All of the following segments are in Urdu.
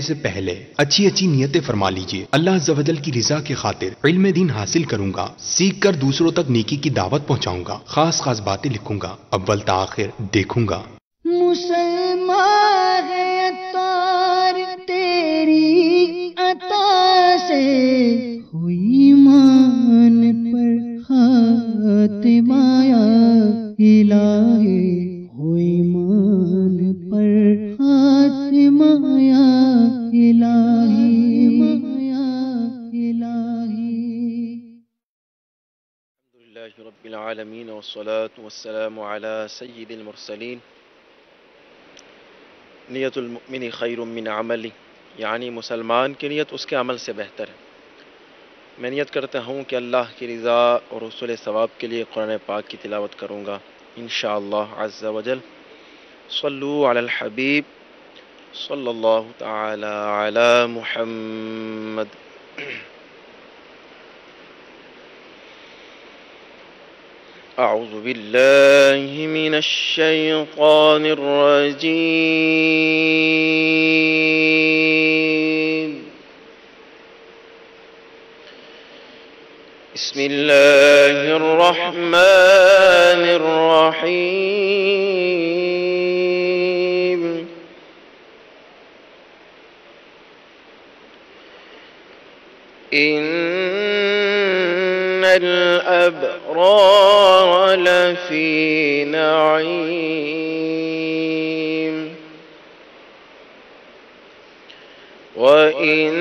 سے پہلے اچھی اچھی نیتیں فرما لیجئے۔ اللہ عز و جل کی رضا کی خاطر علم دین حاصل کروں گا، سیکھ کر دوسروں تک نیکی کی دعوت پہنچاؤں گا، خاص خاص باتیں لکھوں گا، اول تا آخر دیکھوں گا۔ مسلمان ہے اتار تیری عطا سے، ہوئی ایمان پر خاتمہ یا الہی، ہوئی ایمان پر خاتمہ یا الہی۔ الحمدللہ رب العالمین والصلاة والسلام علی سید المرسلین۔ نیت المؤمن خیر من عملی، یعنی مسلمان کی نیت اس کے عمل سے بہتر ہے۔ میں نیت کرتا ہوں کہ اللہ کی رضا اور حصول ثواب کے لیے قرآن پاک کی تلاوت کروں گا انشاءاللہ عز و جل۔ صلو علی الحبیب صلی اللہ تعالی علی محمد۔ اعوذ باللہ من الشیطان الرجیم، بسم اللہ الرحمن الرحیم۔ ان الابرار لفی نعیم، وان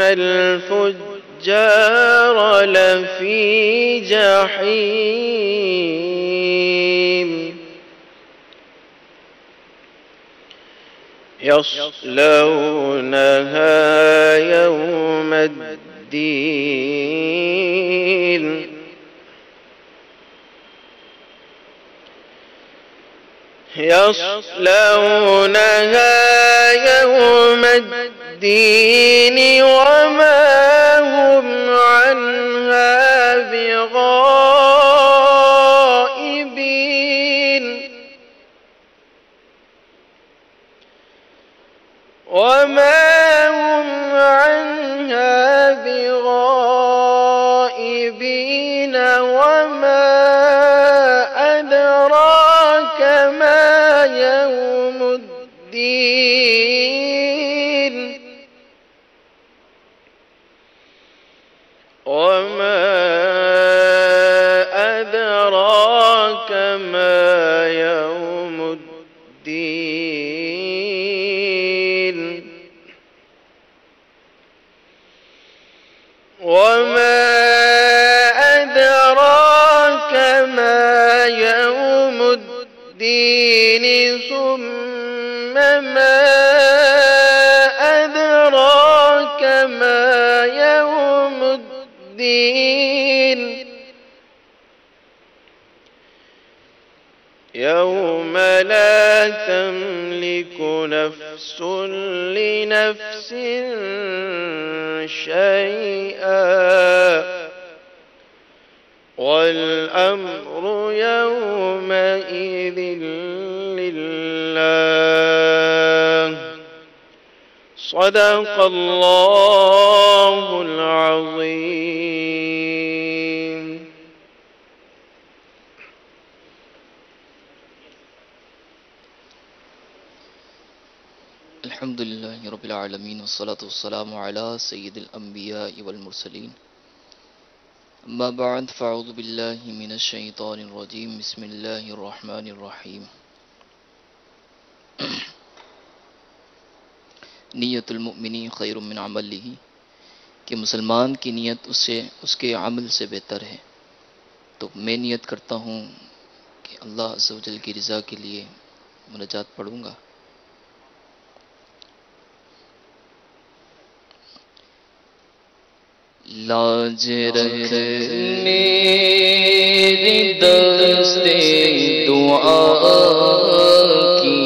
الفجار لفی جحیم، یصلونها یوم الدین، يصلونها يوم الدين وما هم عنها بغائبين، وما هم عنها بغائبين، وما أدراك ما يوم الدين، وما أدراك ما يوم الدين، وما أدراك ما يوم الدين، ثم ما أدراك ما يوم الدين، يوم لا تملك نفس لنفس شيئا والأمر يومئذ لله۔ صدق اللہ العظیم۔ الحمدللہ رب العالمین والصلاة والسلام علی سید الانبیاء والمرسلین، اما بعد فاعوذ باللہ من الشیطان الرجیم، بسم اللہ الرحمن الرحیم۔ نیت المؤمنی خیر من عملہ، کہ مسلمان کی نیت اس کے عمل سے بہتر ہے۔ تو میں نیت کرتا ہوں کہ اللہ عز و جل کی رضا کے لیے مناجات پڑھوں گا۔ لاج رکھ میری دست دعا کی،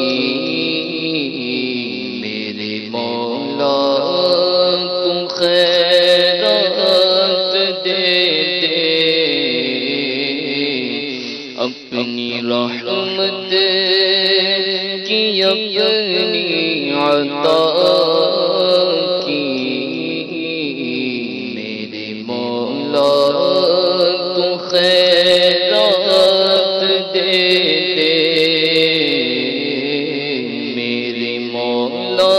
میرے مولا تم خیرات دے دے، اپنی رحمت کی اپنی عطا کی میرے مولا تو خیرات دے دے میرے مولا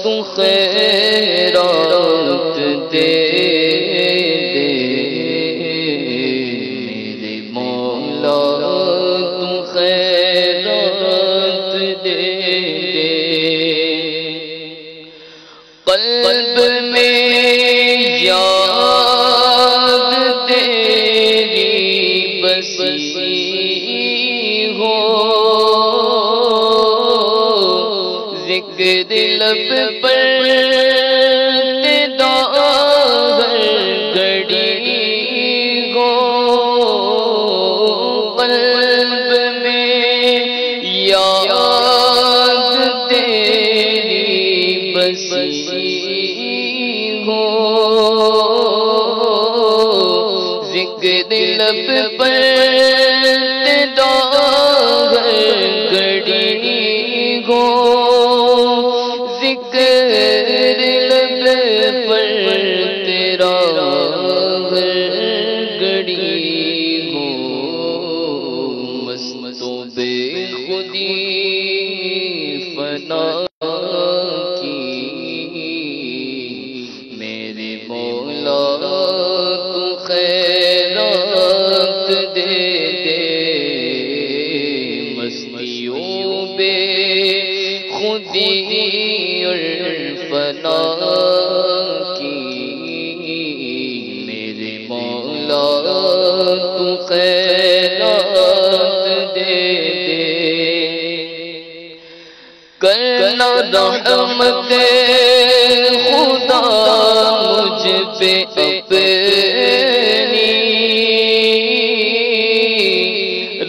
تو خیرات دے دے میرے مولا تو خیرات دے دے قلب میں یاد تیری بسی ہو ذکر لب پر تیرا ہر گھڑی ہو قلب میں یاد تیری بسی ہو ذکر لب پر تیرا ہر گھڑی ہو ذکر لب پر تیرا ہر گھڑی ہو مستوں بے خودی فنا کی میرے مولا تو خیرات دے دے مستیوں بے خودی اور فنا کی میرے مولا تو خیرات دے دے کرنا رحمت خدا مجھ پہ اپنی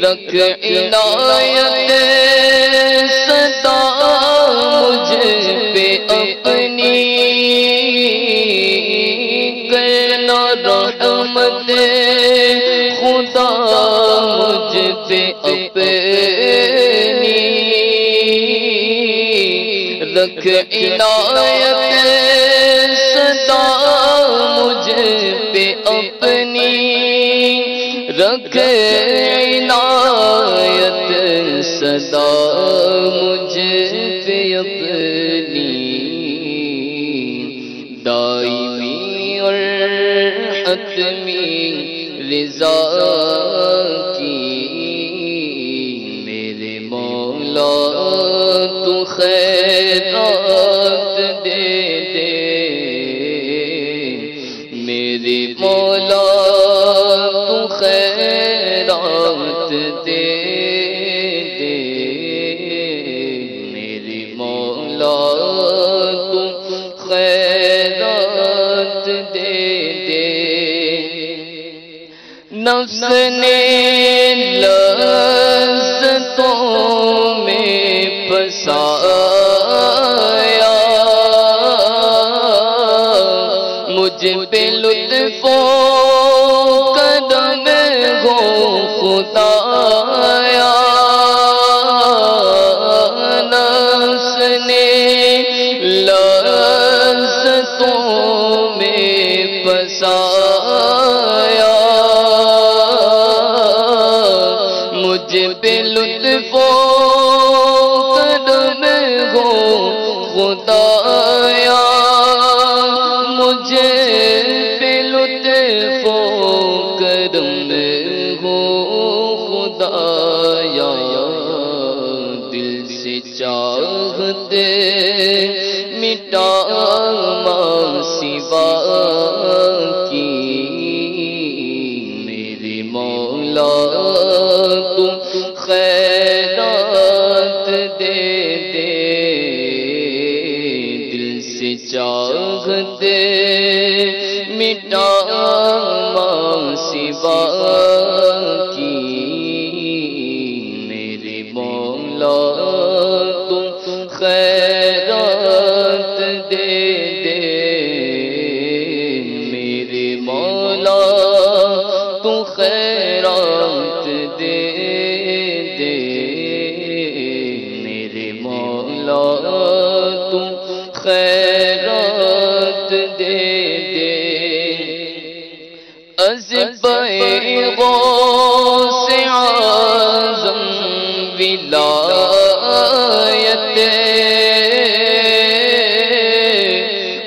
رکھ عنایت سدا مجھ پہ اپنی کرنا رحمت خدا مجھ پہ اپنی رکھ عنایت سدا مجھ پہ اپنی رکھ عنایت سدا مجھ پہ اپنی دائمی اور حتمی رضا کی میرے مولا تو خیرات دے دے میرے مولا تو خیرات دے دے میرے مولا تو خیرات دے دے نفس نے لذتوں میں پھنسایا مجھ پہ لطف و کرم ہو خدایا نفس نے لذتوں میں پھنسایا مجھ پہ لطف و کرم ہو خدایا مجھے پہ لطف و کرم ہو خدایا دل سے چاہتے مٹا ماں سوا کی میرے مولا تو خیرات دے دے دل سے چاہتے مٹا ماں سوا کی میرے مولا تو خیرات دے دے میرے مولا تو خیرات دے دے میرے مولا خیرات دے دے از غوث اعظم ولایت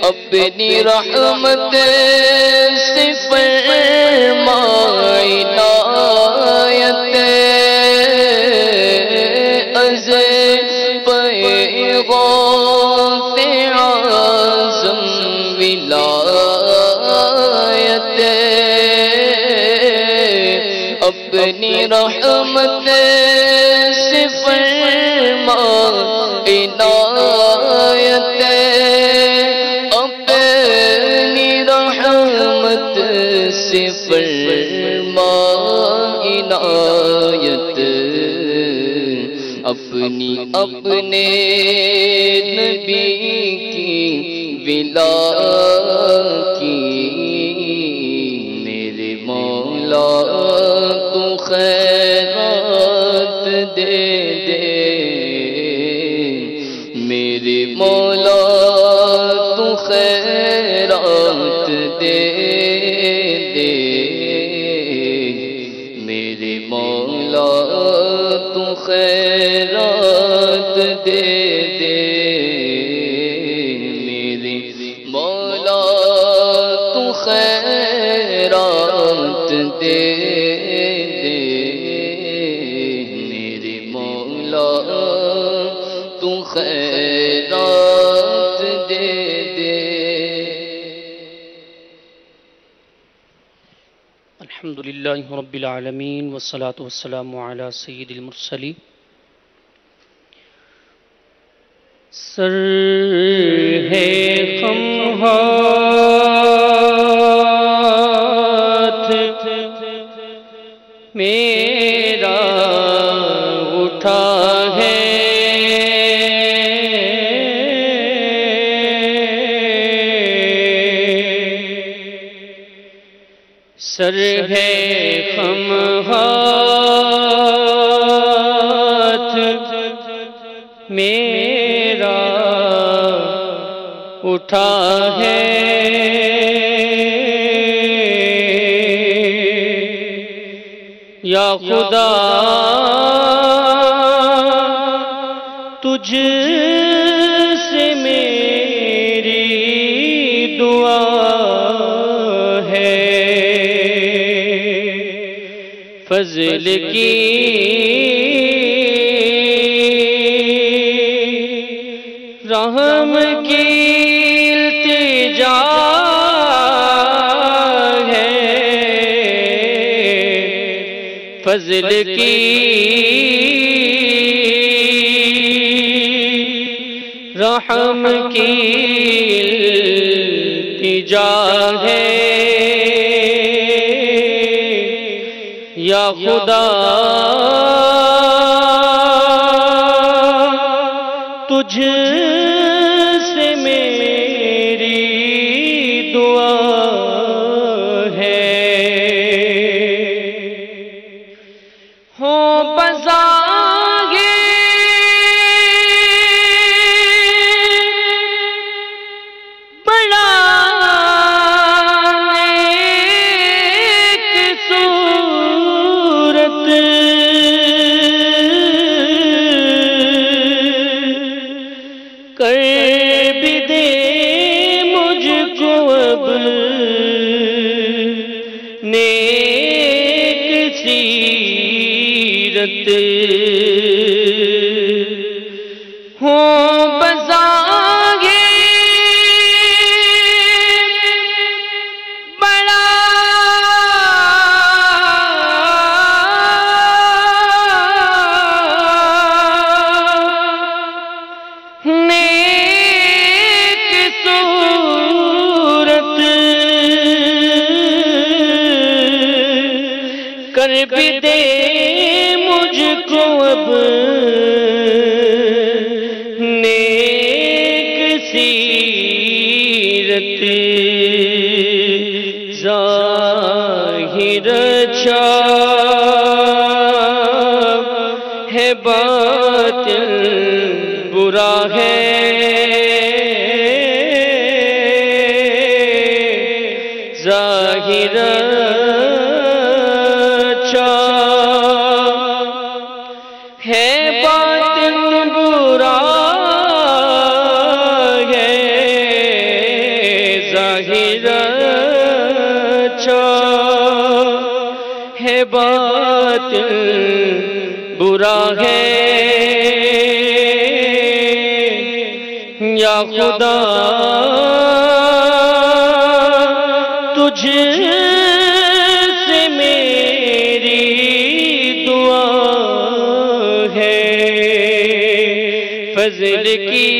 اپنی رحمت سے فرما عنایت از غوث اعظم ولایت اپنی رحمت سے فرما عنایت اپنی رحمت سے فرما عنایت اپنی اپنے نبی کی ولا کی میرے مولا تو خیرات دے دے میرے مولا تو خیرات دے دے میرے مولا تو خیرات دے دے میرے مولا تو خیرات دے دے میرے مولا تو خیرات دے دے. الحمدللہ رب العالمین والصلاة والسلام علی سید المرسلین. سر ہے خمہات میرا اٹھا ہے سر ہے خمہات میرا اٹھا ہے یا خدا تجھ سے میری دعا ہے فضل کی رحم کی التجا ہے فضل کی رحم کی التجا ہے یا خدا تجھ سے میری دعا ہے ہو بظاہر بڑا نیک صورت کر بھی دے مجھ کو اب نیک سیرت ہو بظاہر بڑا نیک صورت کر بھی دے مجھ کو اب نیک سیرت ظاہر اچھا ہے باطن برا ہے ظاہر اچھا ہے باطن برا ہے، ظاہر اچھا ہے باطن برا ہے، یا خدا تجھ سے میری دعا ہے، فضل کی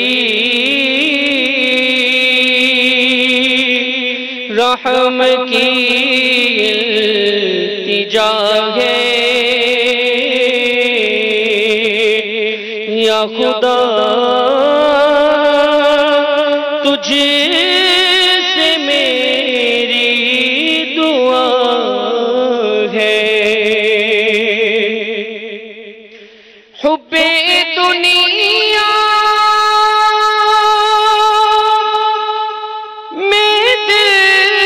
رحم کی التجا ہے، یا خدا تجھ سے میری دعا ہے، حب دنیا میں دل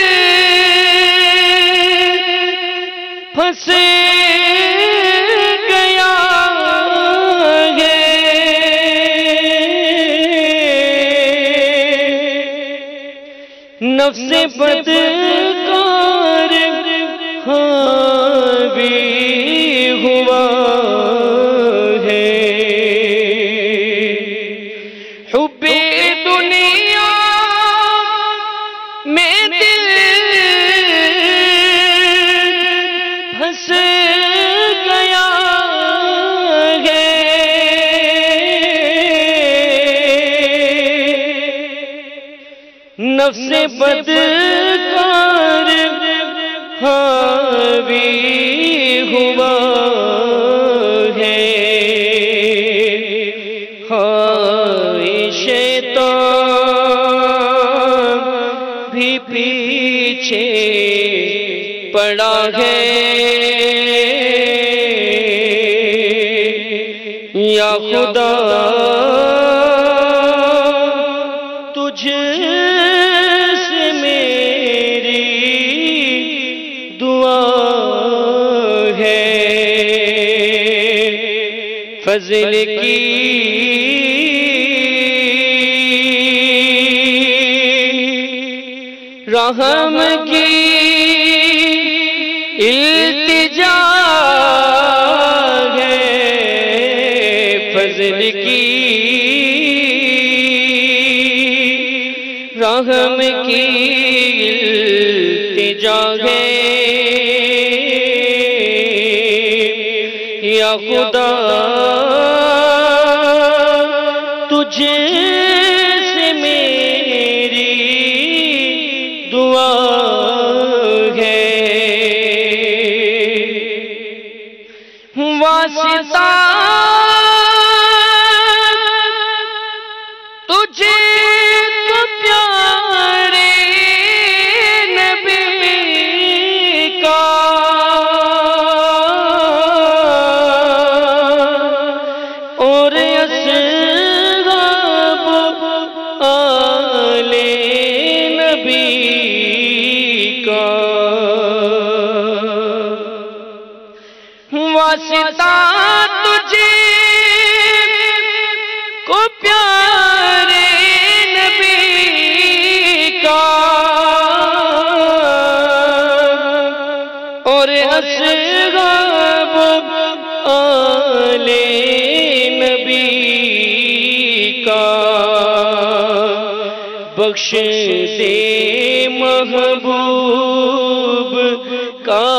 پھنس گیا ہے، نفس بدکار حاوی ہوا ہے، حب دنیا میں دل پھنس گیا ہے، نفس بدکار حاوی ہوا ہے، ہائے شیطان بھی پیچھے پڑا ہے، یا خدا تجھ سے میری دعا ہے، فضل کی رحم کی التجا ہے، فضل کی رحم کی التجا ہے، یا خدا تجھ سے میری دعا ہے، واسطہ تجھے کو پیارے نبی کا، اور اصحاب آل نبی کا، واسطہ تجھے کو پیارے نبی کا، اور اصحاب آل نبی کا، بخش دے محبوب کا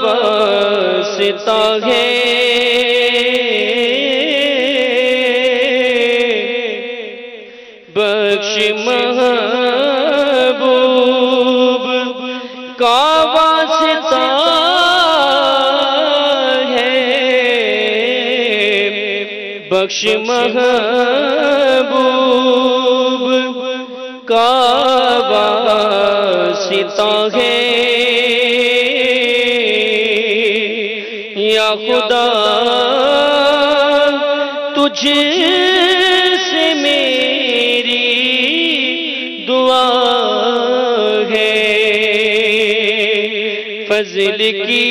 واسطہ ہے، بخش محبوب کا واسطہ ہے، بخش محبوب کا واسطہ ہے، یا خدا تجھ سے میری دعا ہے، فضل کی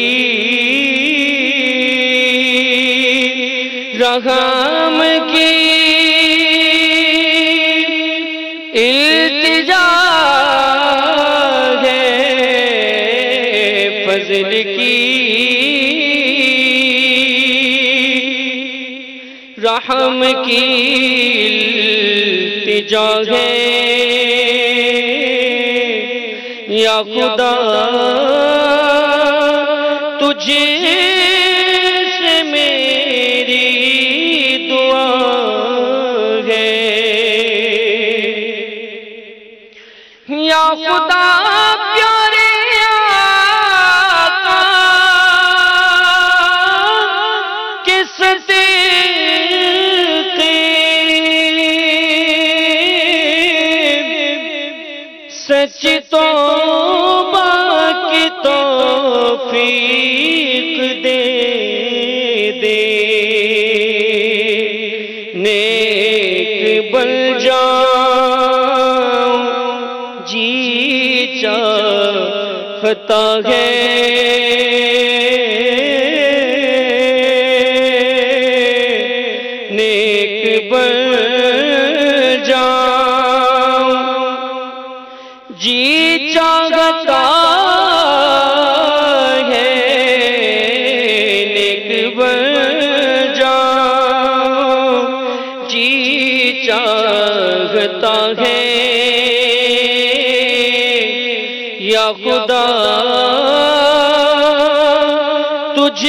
رحم کی التجا ہے، فضل کی رحم کی التجا ہے، یا خدا تجھے سے میری دعا ہے، یا خدا پیارے آقا کے صدقے سچ توبہ کی توفیق دے دے، نیک بن جاؤں جی چاہتا ہے، نیک بن جاؤں جی چاہتا ہے، نیک بن جاؤں جی چاہتا ہے، یا خدا تجھ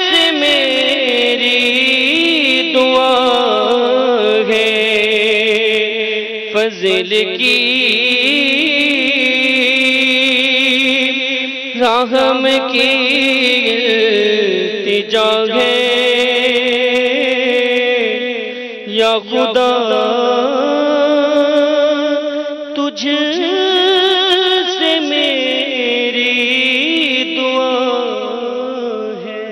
سے میری دعا ہے، فضل کی رحم کی التجا ہے، یا خدا تجھ سے میری دعا ہے۔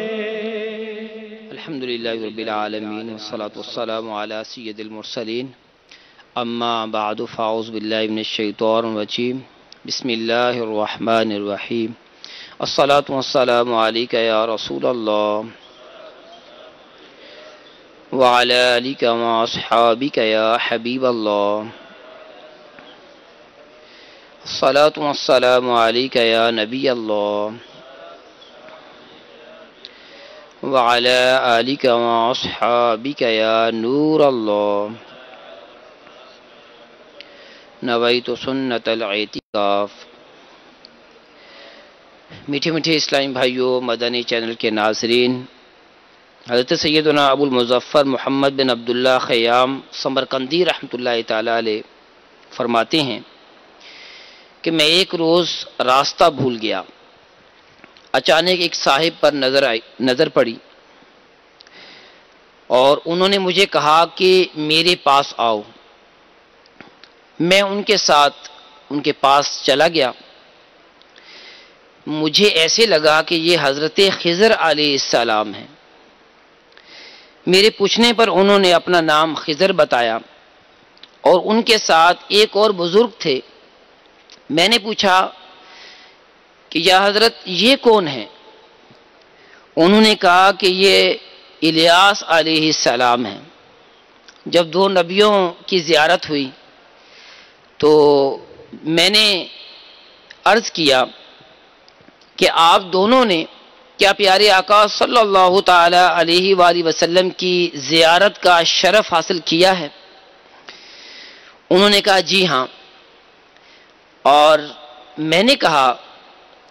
الحمدللہ رب العالمین والصلاة والسلام علی سید المرسلین، اما بعد فاعوذ باللہ من الشیطان الرجیم، بسم اللہ الرحمن الرحیم، الصلاة والسلام علیک یا رسول اللہ وعلی آلک واصحابک یا حبیب اللہ، الصلاة والسلام علیک یا نبی اللہ وعلی آلک واصحابک یا نور اللہ، نویت سنت الاعتکاف۔ میٹھے میٹھے اسلامی بھائیوں، مدنی چینل کے ناظرین، حضرت سیدنا ابو المظفر محمد بن عبداللہ خیام سمرقندی رحمۃ اللہ تعالی علیہ فرماتے ہیں کہ میں ایک روز راستہ بھول گیا، اچانک ایک صاحب پر نظر پڑی اور انہوں نے مجھے کہا کہ میرے پاس آؤ۔ میں ان کے ساتھ ان کے پاس چلا گیا۔ مجھے ایسے لگا کہ یہ حضرت خضر علیہ السلام ہیں۔ میرے پوچھنے پر انہوں نے اپنا نام خضر بتایا اور ان کے ساتھ ایک اور بزرگ تھے۔ میں نے پوچھا کہ یا حضرت یہ کون ہے؟ انہوں نے کہا کہ یہ الیاس علیہ السلام ہیں۔ جب دو نبیوں کی زیارت ہوئی تو میں نے عرض کیا کہ آپ دونوں نے کیا پیارے آقا صلی اللہ تعالی علیہ وآلہ وسلم کی زیارت کا شرف حاصل کیا ہے؟ انہوں نے کہا جی ہاں۔ اور میں نے کہا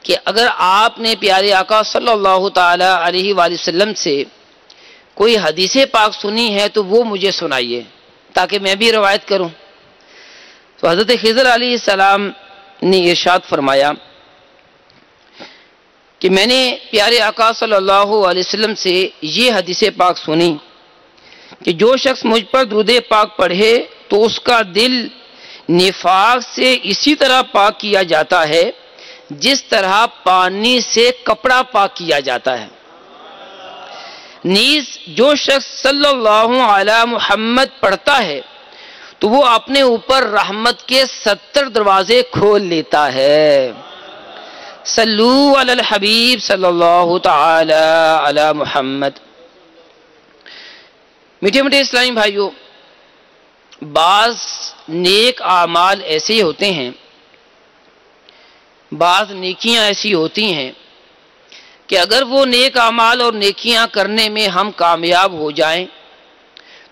کہ اگر آپ نے پیارے آقا صلی اللہ تعالی علیہ وآلہ وسلم سے کوئی حدیث پاک سنی ہے تو وہ مجھے سنائیے تاکہ میں بھی روایت کروں۔ تو حضرت خضر علیہ السلام نے ارشاد فرمایا کہ میں نے پیارے آقا صلی اللہ علیہ وسلم سے یہ حدیث پاک سنی کہ جو شخص مجھ پر درود پاک پڑھے تو اس کا دل نفاق سے اسی طرح پاک کیا جاتا ہے جس طرح پانی سے کپڑا پاک کیا جاتا ہے۔ نیز جو شخص صلی اللہ علی محمد پڑھتا ہے تو وہ اپنے اوپر رحمت کے 70 دروازے کھول لیتا ہے۔ صلو علی الحبیب صلی اللہ تعالی علی محمد۔ میٹھے میٹھے اسلامی بھائیوں، بعض نیک اعمال ایسے ہوتے ہیں، بعض نیکیاں ایسی ہوتی ہیں کہ اگر وہ نیک اعمال اور نیکیاں کرنے میں ہم کامیاب ہو جائیں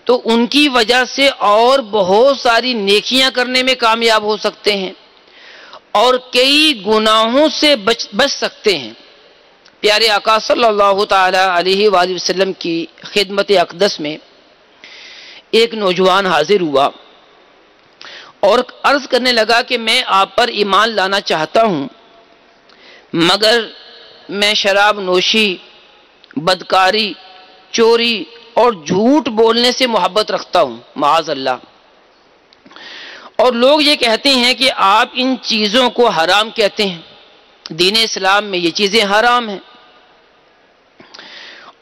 تو ان کی وجہ سے اور بہت ساری نیکیاں کرنے میں کامیاب ہو سکتے ہیں اور کئی گناہوں سے بچ سکتے ہیں۔ پیارے آقا صلی اللہ تعالی علیہ وآلہ وسلم کی خدمت اقدس میں ایک نوجوان حاضر ہوا اور عرض کرنے لگا کہ میں آپ پر ایمان لانا چاہتا ہوں، مگر میں شراب نوشی، بدکاری، چوری اور جھوٹ بولنے سے محبت رکھتا ہوں، معاذ اللہ۔ اور لوگ یہ کہتے ہیں کہ آپ ان چیزوں کو حرام کہتے ہیں، دین اسلام میں یہ چیزیں حرام ہیں،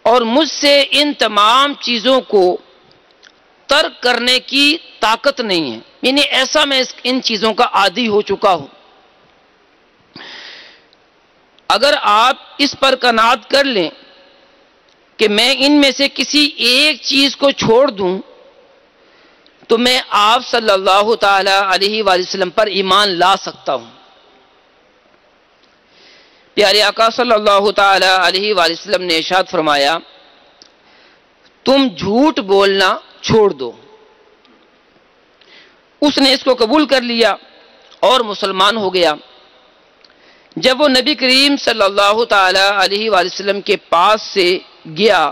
اور مجھ سے ان تمام چیزوں کو ترک کرنے کی طاقت نہیں ہے، یعنی ایسا میں ان چیزوں کا عادی ہو چکا ہوں۔ اگر آپ اس پر قناعت کر لیں کہ میں ان میں سے کسی ایک چیز کو چھوڑ دوں تو میں آپ صلی اللہ تعالی علیہ وآلہ وسلم پر ایمان لا سکتا ہوں۔ پیارے آقا صلی اللہ تعالی علیہ وآلہ وسلم نے ارشاد فرمایا، تم جھوٹ بولنا چھوڑ دو۔ اس نے اس کو قبول کر لیا اور مسلمان ہو گیا۔ جب وہ نبی کریم صلی اللہ تعالی علیہ وآلہ وسلم کے پاس سے گیا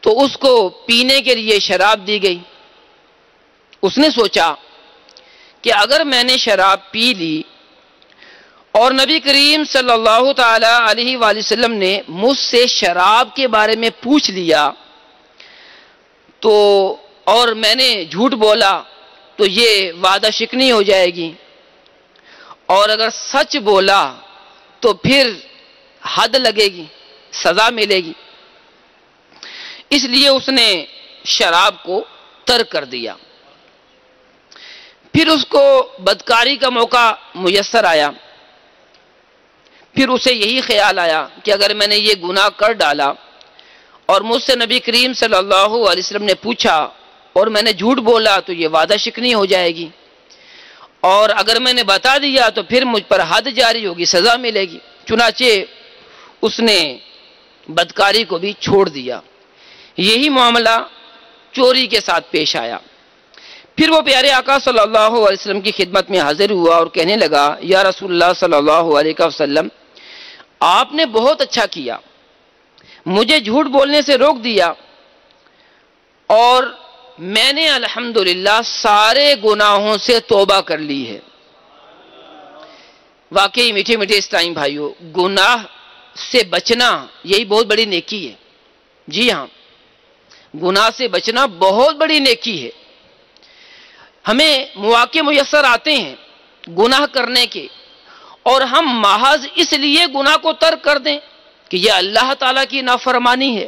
تو اس کو پینے کے لیے شراب دی گئی۔ اس نے سوچا کہ اگر میں نے شراب پی لی اور نبی کریم صلی اللہ تعالی علیہ وآلہ وسلم نے مجھ سے شراب کے بارے میں پوچھ لیا تو اور میں نے جھوٹ بولا تو یہ وعدہ شکنی ہو جائے گی، اور اگر سچ بولا تو پھر حد لگے گی، سزا ملے گی۔ اس لیے اس نے شراب کو ترک کر دیا۔ پھر اس کو بدکاری کا موقع میسر آیا۔ پھر اسے یہی خیال آیا کہ اگر میں نے یہ گناہ کر ڈالا اور مجھ سے نبی کریم صلی اللہ علیہ وسلم نے پوچھا اور میں نے جھوٹ بولا تو یہ وعدہ شکنی ہو جائے گی، اور اگر میں نے بتا دیا تو پھر مجھ پر حد جاری ہوگی، سزا ملے گی۔ چنانچہ اس نے بدکاری کو بھی چھوڑ دیا۔ یہی معاملہ چوری کے ساتھ پیش آیا۔ پھر وہ پیارے آقا صلی اللہ علیہ وسلم کی خدمت میں حاضر ہوا اور کہنے لگا، یا رسول اللہ صلی اللہ علیہ وسلم، آپ نے بہت اچھا کیا، مجھے جھوٹ بولنے سے روک دیا اور میں نے الحمدللہ سارے گناہوں سے توبہ کر لی ہے۔ واقعی میٹھے میٹھے اسلامی بھائیوں، گناہ سے بچنا یہی بہت بڑی نیکی ہے۔ جی ہاں، گناہ سے بچنا بہت بڑی نیکی ہے۔ ہمیں مواقع میسر آتے ہیں گناہ کرنے کے، اور ہم محض اس لیے گناہ کو ترک کر دیں کہ یہ اللہ تعالیٰ کی نافرمانی ہے،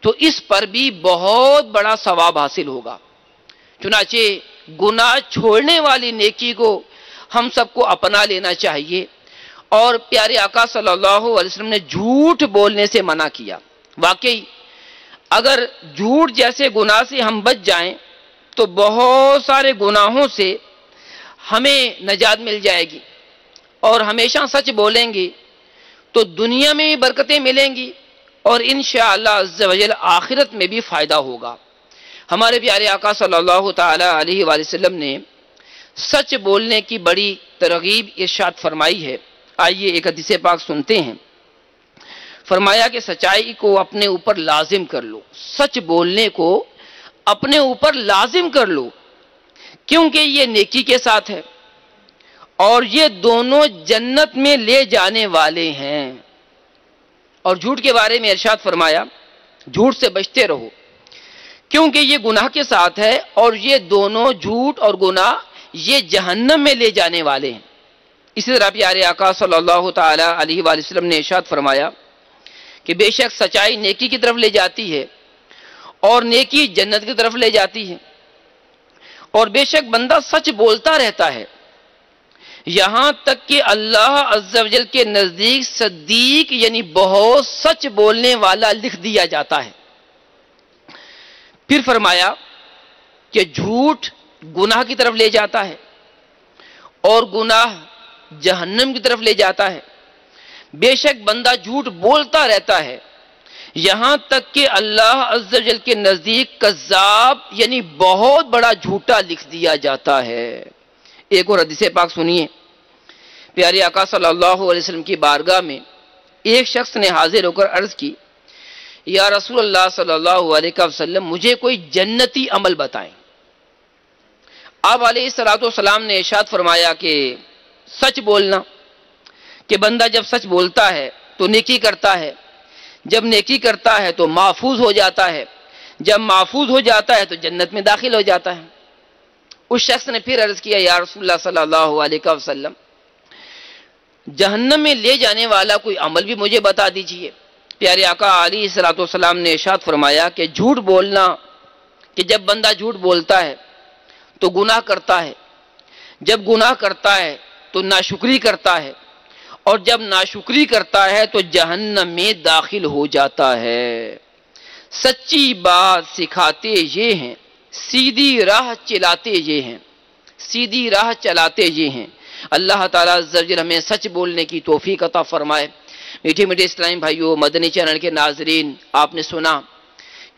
تو اس پر بھی بہت بڑا ثواب حاصل ہوگا۔ چنانچہ گناہ چھوڑنے والی نیکی کو ہم سب کو اپنا لینا چاہیے، اور پیارے آقا صلی اللہ علیہ وسلم نے جھوٹ بولنے سے منع کیا۔ واقعی اگر جھوٹ جیسے گناہ سے ہم بچ جائیں تو بہت سارے گناہوں سے ہمیں نجات مل جائے گی، اور ہمیشہ سچ بولیں گے تو دنیا میں بھی برکتیں ملیں گی اور انشاءاللہ عز و جل آخرت میں بھی فائدہ ہوگا۔ ہمارے پیارے آقا صلی اللہ تعالی علیہ وآلہ وسلم نے سچ بولنے کی بڑی ترغیب ارشاد فرمائی ہے۔ آئیے ایک حدیث پاک سنتے ہیں۔ فرمایا کہ سچائی کو اپنے اوپر لازم کر لو، سچ بولنے کو اپنے اوپر لازم کر لو، کیونکہ یہ نیکی کے ساتھ ہے اور یہ دونوں جنت میں لے جانے والے ہیں۔ اور جھوٹ کے بارے میں ارشاد فرمایا، جھوٹ سے بچتے رہو کیونکہ یہ گناہ کے ساتھ ہے، اور یہ دونوں جھوٹ اور گناہ یہ جہنم میں لے جانے والے ہیں۔ اسی طرح پیارے آقا صلی اللہ تعالی علیہ وآلہ وسلم نے ارشاد فرمایا کہ بے شک سچائی نیکی کی طرف لے جاتی ہے اور نیکی جنت کی طرف لے جاتی ہے، اور بے شک بندہ سچ بولتا رہتا ہے یہاں تک کہ اللہ عز و جل کے نزدیک صدیق یعنی بہت سچ بولنے والا لکھ دیا جاتا ہے۔ پھر فرمایا کہ جھوٹ گناہ کی طرف لے جاتا ہے اور گناہ جہنم کی طرف لے جاتا ہے۔ بے شک بندہ جھوٹ بولتا رہتا ہے یہاں تک کہ اللہ عز و جل کے نزدیک کذاب یعنی بہت بڑا جھوٹا لکھ دیا جاتا ہے۔ ایک اور حدیث پاک سنیے، پیارے آقا صلی اللہ علیہ وسلم کی بارگاہ میں ایک شخص نے حاضر ہو کر عرض کی، یا رسول اللہ صلی اللہ علیہ وسلم مجھے کوئی جنتی عمل بتائیں۔ آپ علیہ الصلوۃ والسلام نے ارشاد فرمایا کہ سچ بولنا، کہ بندہ جب سچ بولتا ہے تو نیکی کرتا ہے، جب نیکی کرتا ہے تو محفوظ ہو جاتا ہے، جب محفوظ ہو جاتا ہے تو جنت میں داخل ہو جاتا ہے۔ اس شخص نے پھر عرض کیا، یا رسول اللہ صلی اللہ علیہ وسلم جہنم میں لے جانے والا کوئی عمل بھی مجھے بتا دیجئے۔ پیارے آقا علیہ الصلوۃ والسلام نے ارشاد فرمایا کہ جھوٹ بولنا، کہ جب بندہ جھوٹ بولتا ہے تو گناہ کرتا ہے، جب گناہ کرتا ہے تو ناشکری کرتا ہے، اور جب ناشکری کرتا ہے تو جہنم میں داخل ہو جاتا ہے۔ سچی بات سکھاتے یہ ہیں، سیدھی راہ چلاتے یہ ہیں، سیدھی راہ چلاتے یہ ہیں۔ اللہ تعالیٰ عز و جل ہمیں سچ بولنے کی توفیق عطا فرمائے۔ میٹھے میٹھے اسلامی بھائیو، مدنی چینل کے ناظرین، آپ نے سنا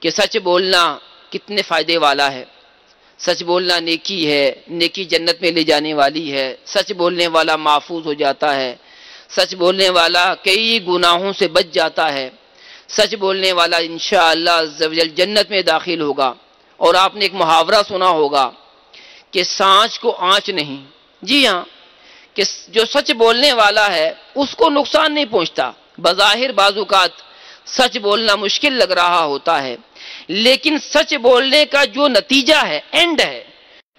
کہ سچ بولنا کتنے فائدے والا ہے۔ سچ بولنا نیکی ہے، نیکی جنت میں لے جانے والی ہے۔ سچ بولنے والا محفوظ ہو جاتا ہے، سچ بولنے والا کئی گناہوں سے بچ جاتا ہے، سچ بولنے والا انشاءاللہ عز و جل جنت میں داخل ہوگا۔ اور آپ نے ایک محاورہ سنا ہوگا کہ سانچ کو آنچ نہیں، جی ہاں، کہ جو سچ بولنے والا ہے اس کو نقصان نہیں پہنچتا۔ بظاہر بعض اوقات سچ بولنا مشکل لگ رہا ہوتا ہے، لیکن سچ بولنے کا جو نتیجہ ہے، اینڈ ہے،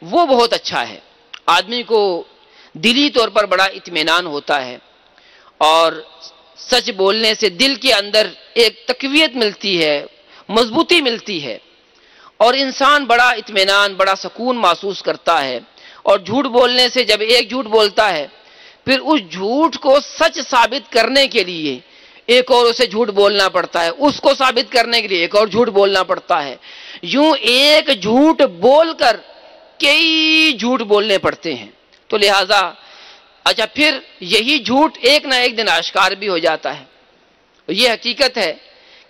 وہ بہت اچھا ہے۔ آدمی کو دلی طور پر بڑا اطمینان ہوتا ہے، اور سچ بولنے سے دل کے اندر ایک تقویت ملتی ہے، مضبوطی ملتی ہے، اور انسان بڑا اطمینان، بڑا سکون محسوس کرتا ہے۔ اور جھوٹ بولنے سے جب ایک جھوٹ بولتا ہے، پھر اس جھوٹ کو سچ ثابت کرنے کے لیے ایک اور اسے جھوٹ بولنا پڑتا ہے، اس کو ثابت کرنے کے لیے ایک اور جھوٹ بولنا پڑتا ہے۔ یوں ایک جھوٹ بول کر کئی جھوٹ بولنے پڑتے ہیں۔ تو لہٰذا اچھا، پھر یہی جھوٹ ایک نہ ایک دن آشکار بھی ہو جاتا ہے۔ یہ حقیقت ہے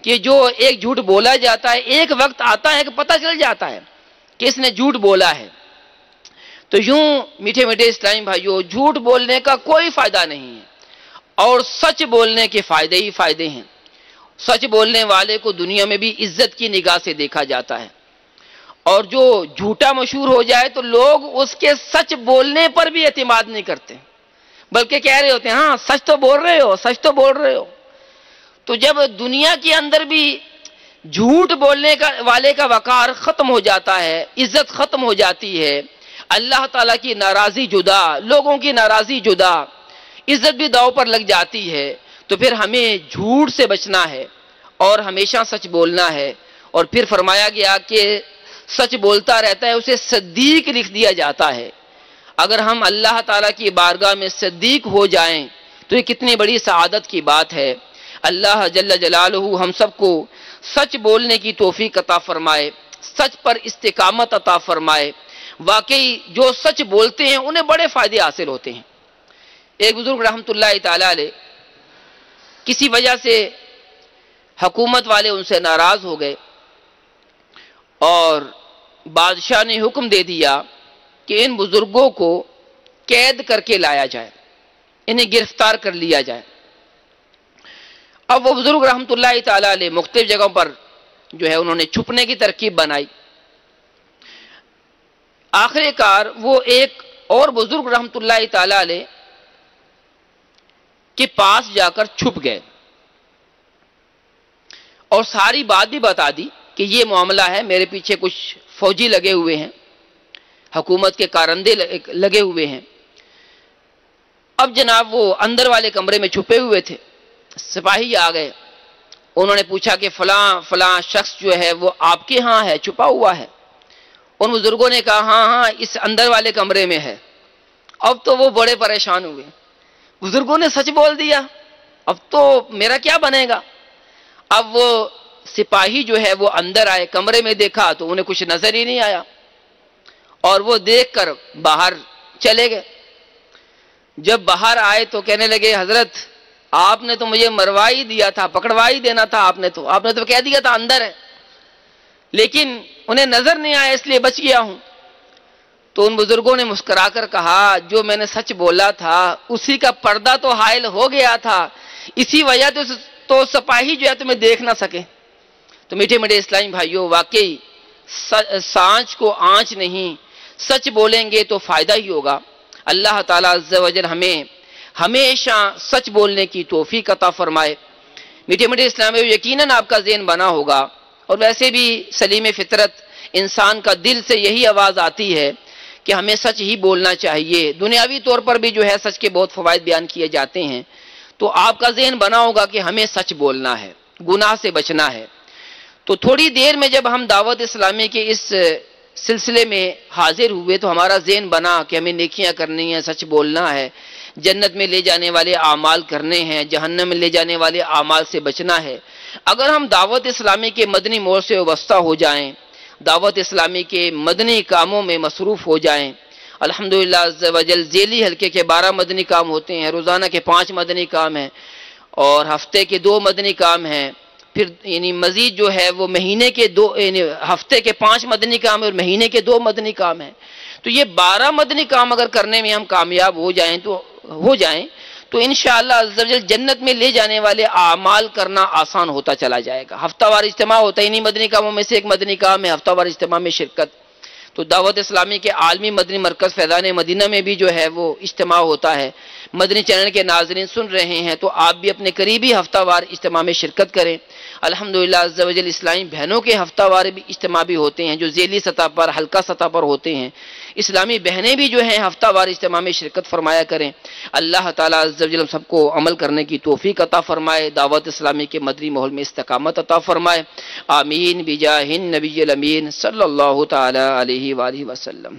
کہ جو ایک جھوٹ بولا جاتا ہے، ایک وقت آتا ہے کہ پتہ چل جاتا ہے کہ اس نے جھوٹ بولا ہے۔ تو یوں میٹھے میٹھے اسلامی بھائیوں، جھوٹ بولنے کا کوئی فائدہ نہیں ہے، اور سچ بولنے کے فائدے ہی فائدے ہیں۔ سچ بولنے والے کو دنیا میں بھی عزت کی نگاہ سے دیکھا جاتا ہے، اور جو جھوٹا مشہور ہو جائے تو لوگ اس کے سچ بولنے پر بھی اعتماد نہیں کرتے، بلکہ کہہ رہے ہوتے ہیں ہاں سچ تو بول رہے ہو، سچ تو بول رہے ہو۔ تو جب دنیا کے اندر بھی جھوٹ بولنے والے کا وقار ختم ہو جاتا ہے، عزت ختم ہو جاتی ہے، اللہ تعالیٰ کی ناراضی جدا، لوگوں کی ناراضی جدا، عزت بھی داؤ پر لگ جاتی ہے، تو پھر ہمیں جھوٹ سے بچنا ہے اور ہمیشہ سچ بولنا ہے۔ اور پھر فرمایا گیا کہ سچ بولتا رہتا ہے اسے صدیق لکھ دیا جاتا ہے۔ اگر ہم اللہ تعالیٰ کی بارگاہ میں صدیق ہو جائیں تو یہ کتنی بڑی سعادت کی بات ہے۔ اللہ جل جلالہ ہم سب کو سچ بولنے کی توفیق عطا فرمائے، سچ پر استقامت عطا فرمائے۔ واقعی جو سچ بولتے ہیں انہیں بڑے فائدے حاصل ہوتے ہیں۔ ایک بزرگ رحمۃ اللہ تعالی علیہ کسی وجہ سے حکومت والے ان سے ناراض ہو گئے، اور بادشاہ نے حکم دے دیا کہ ان بزرگوں کو قید کر کے لایا جائے، انہیں گرفتار کر لیا جائے۔ اب وہ بزرگ رحمۃ اللہ تعالی علیہ مختلف جگہوں پر جو ہے انہوں نے چھپنے کی ترکیب بنائی۔ آخر کار وہ ایک اور بزرگ رحمۃ اللہ تعالی علیہ کے پاس جا کر چھپ گئے، اور ساری بات بھی بتا دی کہ یہ معاملہ ہے، میرے پیچھے کچھ فوجی لگے ہوئے ہیں، حکومت کے کارندے لگے ہوئے ہیں۔ اب جناب وہ اندر والے کمرے میں چھپے ہوئے تھے، سپاہی آ گئے، انہوں نے پوچھا کہ فلاں فلاں شخص جو ہے وہ آپ کے ہاں ہے، چھپا ہوا ہے؟ ان بزرگوں نے کہا ہاں ہاں اس اندر والے کمرے میں ہے۔ اب تو وہ بڑے پریشان ہوئے، بزرگوں نے سچ بول دیا، اب تو میرا کیا بنے گا؟ اب وہ سپاہی جو ہے وہ اندر آئے، کمرے میں دیکھا تو انہیں کچھ نظر ہی نہیں آیا، اور وہ دیکھ کر باہر چلے گئے۔ جب باہر آئے تو کہنے لگے حضرت آپ نے تو مجھے مروا ہی دیا تھا، پکڑوا ہی دینا تھا، آپ نے تو کہہ دیا تھا اندر ہے، لیکن انہیں نظر نہیں آیا اس لیے بچ گیا ہوں۔ تو ان بزرگوں نے مسکرا کر کہا جو میں نے سچ بولا تھا اسی کا پردہ تو حائل ہو گیا تھا، اسی وجہ تو سپاہی جو ہے تمہیں دیکھ نہ سکے۔ تو میٹھے میٹھے اسلامی بھائیوں، واقعی سانچ کو آنچ نہیں، سچ بولیں گے تو فائدہ ہی ہوگا۔ اللہ تعالیٰ عز و جل ہمیں ہمیشہ سچ بولنے کی توفیق عطا فرمائے۔ میٹھے میٹھے اسلامی یقیناً آپ کا ذہن بنا ہوگا، اور ویسے بھی سلیم فطرت انسان کا دل سے یہی آواز آتی ہے کہ ہمیں سچ ہی بولنا چاہیے۔ دنیاوی طور پر بھی جو ہے سچ کے بہت فوائد بیان کیے جاتے ہیں، تو آپ کا ذہن بنا ہوگا کہ ہمیں سچ بولنا ہے، گناہ سے بچنا ہے۔ تو تھوڑی دیر میں جب ہم دعوت اسلامی کے اس سلسلے میں حاضر ہوئے تو ہمارا ذہن بنا کہ ہمیں نیکیاں کرنی ہیں، سچ بولنا ہے، جنت میں لے جانے والے اعمال کرنے ہیں، جہنم میں لے جانے والے اعمال سے بچنا ہے۔ اگر ہم دعوت اسلامی کے مدنی موڑ سے وابستہ ہو جائیں، دعوت اسلامی کے مدنی کاموں میں مصروف ہو جائیں، الحمدللہ عز و جل ذیلی حلقے کے 12 مدنی کام ہوتے ہیں، روزانہ کے 5 مدنی کام ہیں، اور ہفتے کے 2 مدنی کام ہیں، پھر یعنی مزید جو ہے وہ مہینے کے 2 یعنی ہفتے کے 5 مدنی کام ہیں اور مہینے کے 2 مدنی کام ہیں۔ تو یہ 12 مدنی کام اگر کرنے میں ہم کامیاب ہو جائیں تو انشاءاللہ عز و جل جنت میں لے جانے والے اعمال کرنا آسان ہوتا چلا جائے گا۔ ہفتہ وار اجتماع ہوتا ہے، انہی مدنی کاموں میں سے ایک مدنی کام ہے ہفتہ وار اجتماع میں شرکت۔ تو دعوت اسلامی کے عالمی مدنی مرکز فیضان مدینہ میں بھی جو ہے وہ اجتماع ہوتا ہے، مدنی چینل کے ناظرین سن رہے ہیں تو آپ بھی اپنے قریبی ہفتہ وار اجتماع میں شرکت کریں۔ الحمدللہ عز و جل اسلامی بہنوں کے ہفتہ وار بھی اجتماع بھی ہوتے ہیں جو ذیلی سطح پر حلقہ سطح پر ہوتے ہیں، اسلامی بہنیں بھی جو ہیں ہفتہ وار اجتماع میں شرکت فرمایا کریں۔ اللہ تعالیٰ عز و جل سب کو عمل کرنے کی توفیق عطا فرمائے، دعوت اسلامی کے مدنی ماحول میں استقامت عطا فرمائے، آمین بجاہ النبی الامین صلی اللہ تعالی علیہ وآلہ وسلم۔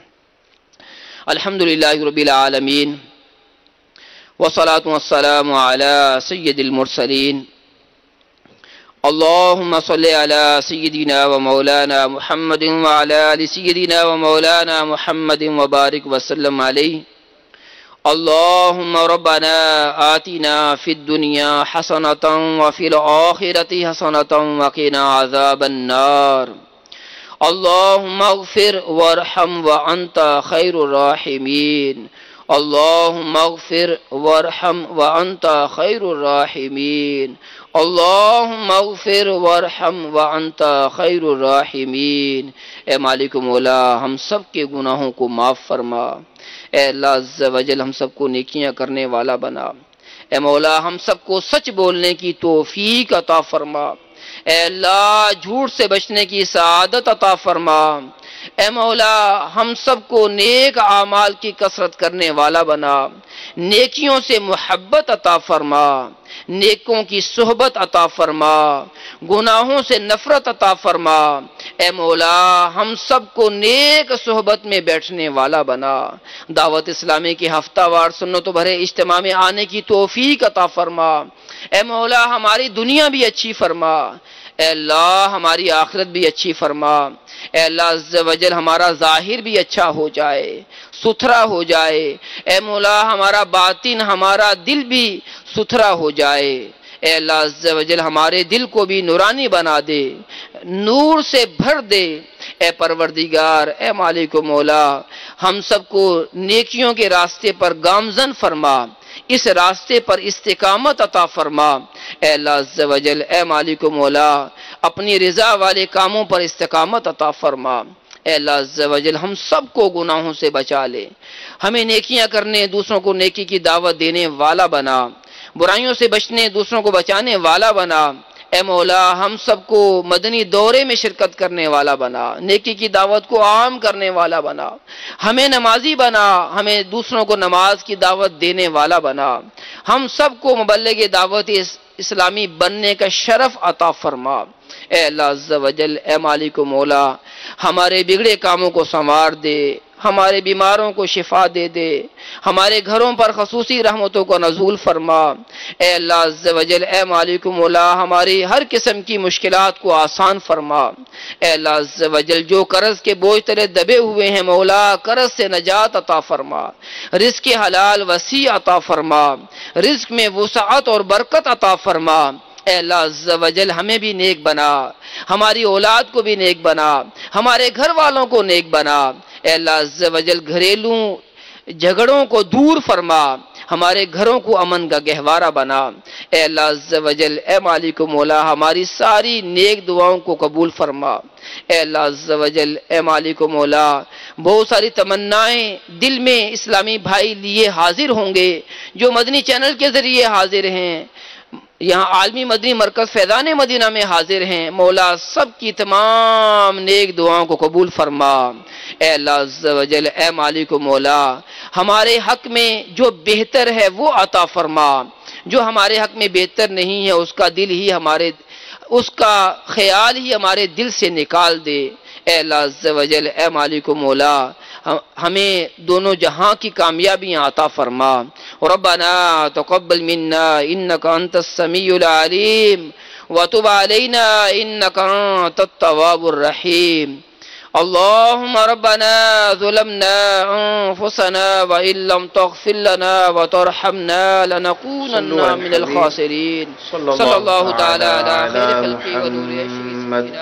الحمدللہ رب العالمین والصلاة والسلام علی سید المرسلین، اللهم صل على سيدنا ومولانا محمد وعلى آل سيدنا ومولانا محمد وبارك وسلم عليه. اللهم ربنا آتنا في الدنيا حسنة وفي الآخرة حسنة وقنا عذاب النار. اللهم اغفر وارحم وأنت خير الراحمين. اللهم اغفر وارحم وأنت خير الراحمين. اللهم اغفر وارحم وانت خیر الراحمین۔ اے مالک مولا ہم سب کے گناہوں کو معاف فرما، اے اللہ عز و جل ہم سب کو نیکیاں کرنے والا بنا، اے مولا ہم سب کو سچ بولنے کی توفیق عطا فرما، اے اللہ جھوٹ سے بچنے کی سعادت عطا فرما، اے مولا ہم سب کو نیک اعمال کی کثرت کرنے والا بنا، نیکیوں سے محبت عطا فرما، نیکوں کی صحبت عطا فرما، گناہوں سے نفرت عطا فرما، اے مولا ہم سب کو نیک صحبت میں بیٹھنے والا بنا، دعوت اسلامی کے ہفتہ وار سنتوں بھرے اجتماع میں آنے کی توفیق عطا فرما، اے مولا ہماری دنیا بھی اچھی فرما، اے اللہ ہماری آخرت بھی اچھی فرما، اے اللہ عز و جل ہمارا ظاہر بھی اچھا ہو جائے، ستھرا ہو جائے، اے مولا ہمارا باطن ہمارا دل بھی ستھرا ہو جائے، اے اللہ عز و جل ہمارے دل کو بھی نورانی بنا دے، نور سے بھر دے، اے پروردگار اے مالک و مولا ہم سب کو نیکیوں کے راستے پر گامزن فرما، اس راستے پر استقامت عطا فرما، اے اللہ عز و جل اے مالک و مولا اپنی رضا والے کاموں پر استقامت عطا فرما، اے اللہ عز و جل ہم سب کو گناہوں سے بچا لے، ہمیں نیکیاں کرنے دوسروں کو نیکی کی دعوت دینے والا بنا، برائیوں سے بچنے دوسروں کو بچانے والا بنا، اے مولا ہم سب کو مدنی دورے میں شرکت کرنے والا بنا، نیکی کی دعوت کو عام کرنے والا بنا، ہمیں نمازی بنا، ہمیں دوسروں کو نماز کی دعوت دینے والا بنا، ہم سب کو مبلغ دعوت اسلامی بننے کا شرف عطا فرما، اے اللہ عز و جل اے مالک و مولا ہمارے بگڑے کاموں کو سنوار دے، ہمارے بیماروں کو شفا دے دے، ہمارے گھروں پر خصوصی رحمتوں کو نزول فرما۔ اے اللہ عز و جل، اے مالک مولا، ہماری ہر قسم کی مشکلات کو آسان فرما۔ اے اللہ عز و جل، جو قرض کے بوجھ تلے دبے ہوئے ہیں مولا، قرض سے نجات عطا فرما، رزق حلال وسیع عطا فرما، رزق میں وسعت اور برکت عطا فرما۔ اے اللہ عز و جل، ہمیں بھی نیک بنا، ہماری اولاد کو بھی نیک بنا، ہمارے گھر والوں کو نیک بنا۔ اے اللہ عز و جل، گھریلو جھگڑوں کو دور فرما، ہمارے گھروں کو امن کا گہوارہ بنا۔ اے اللہ عز و جل، اے مالک مولا، ہماری ساری نیک دعاؤں کو قبول فرما۔ اے اللہ عز و جل، اے مالک مولا، بہت ساری تمنائیں دل میں اسلامی بھائی لیے حاضر ہوں گے جو مدنی چینل کے ذریعے حاضر ہیں، یہاں عالمی مدنی مرکز فیضان مدینہ میں حاضر ہیں، مولا سب کی تمام نیک دعاؤں کو قبول فرما۔ اے اللہ عز و جل، اے مالک مولا، ہمارے حق میں جو بہتر ہے وہ عطا فرما، جو ہمارے حق میں بہتر نہیں ہے اس کا خیال ہی ہمارے دل سے نکال دے۔ اے اللہ عز و جل، اے مالک مولا، ہمیں دونوں جہاں کی کامیابیاں عطا فرما۔ ربنا تقبل منا انك انت السميع العليم وتب علينا انك انت التواب الرحيم۔ اللهم ربنا ظلمنا انفسنا وان لم تغفر لنا وترحمنا لنكونن من الخاسرين۔ صلی اللہ تعالی علی خیر خلقہ ونور عرشہ۔